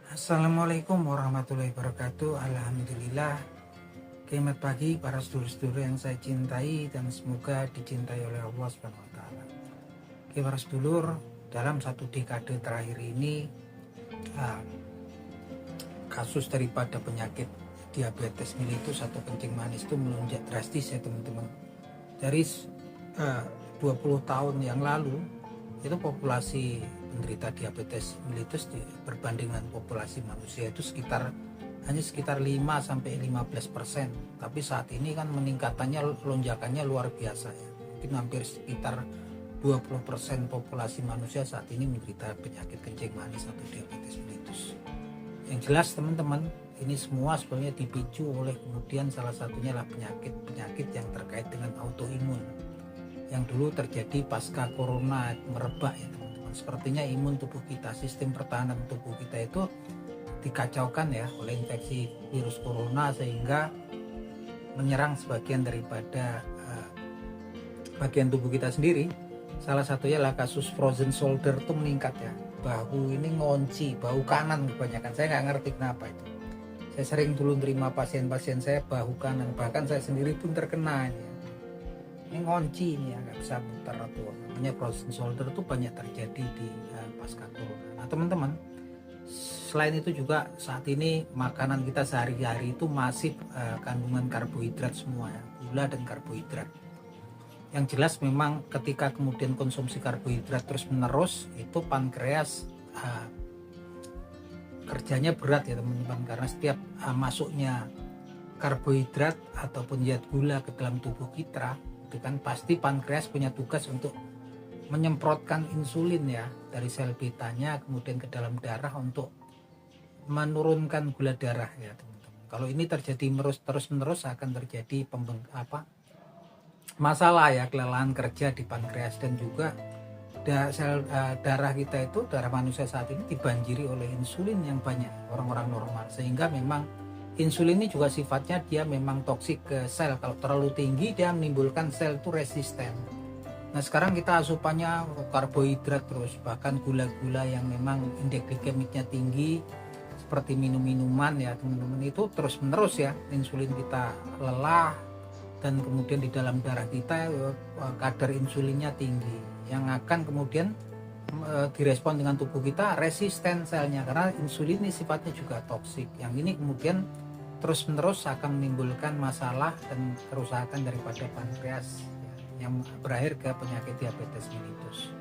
Assalamualaikum warahmatullahi wabarakatuh. Alhamdulillah. Selamat pagi para sedulur-sedulur yang saya cintai dan semoga dicintai oleh Allah Subhanahu wa taala. Oke, para sedulur, dalam satu dekade terakhir ini kasus daripada penyakit diabetes mellitus atau kencing manis itu melonjak drastis ya teman-teman. Dari 20 tahun yang lalu itu populasi penderita diabetes mellitus berbanding dengan populasi manusia itu hanya sekitar 5-15%. Tapi saat ini kan meningkatannya, lonjakannya luar biasa ya. Mungkin hampir sekitar 20% populasi manusia saat ini menderita penyakit kencing manis atau diabetes mellitus. Yang jelas teman-teman, ini semua sebenarnya dipicu oleh kemudian salah satunya adalah penyakit yang terkait dengan autoimun yang dulu terjadi pasca corona merebak ya teman-teman. Sepertinya imun tubuh kita, sistem pertahanan tubuh kita itu dikacaukan ya oleh infeksi virus corona sehingga menyerang sebagian daripada bagian tubuh kita sendiri. Salah satunya adalah kasus frozen shoulder itu meningkat ya. Bahu ini ngunci, bahu kanan kebanyakan. Saya nggak ngerti kenapa itu. Saya sering dulu terima pasien-pasien saya bahu kanan, bahkan saya sendiri pun terkena ya. Ini ngunci ini ya, nggak bisa muter atau namanya frozen shoulder itu banyak terjadi di pasca corona. Nah teman-teman, selain itu juga saat ini makanan kita sehari-hari itu masih kandungan karbohidrat semua ya, gula dan karbohidrat. Yang jelas memang ketika kemudian konsumsi karbohidrat terus menerus itu pankreas kerjanya berat ya teman-teman, karena setiap masuknya karbohidrat ataupun zat gula ke dalam tubuh kita itu kan pasti pankreas punya tugas untuk menyemprotkan insulin ya dari sel betanya kemudian ke dalam darah untuk menurunkan gula darah ya teman-teman. Kalau ini terjadi terus-menerus akan terjadi masalah ya, kelelahan kerja di pankreas. Dan juga sel darah kita itu, darah manusia saat ini dibanjiri oleh insulin yang banyak orang-orang normal, sehingga memang insulin ini juga sifatnya dia memang toksik ke sel. Kalau terlalu tinggi dia menimbulkan sel itu resisten. Nah sekarang kita asupannya karbohidrat terus, bahkan gula-gula yang memang indeks glikemiknya tinggi seperti minum-minuman ya teman-teman, itu terus menerus ya insulin kita lelah, dan kemudian di dalam darah kita kadar insulinnya tinggi yang akan kemudian direspon dengan tubuh kita resisten selnya, karena insulin ini sifatnya juga toksik. Yang ini kemudian terus-menerus akan menimbulkan masalah dan kerusakan daripada pankreas yang berakhir ke penyakit diabetes mellitus.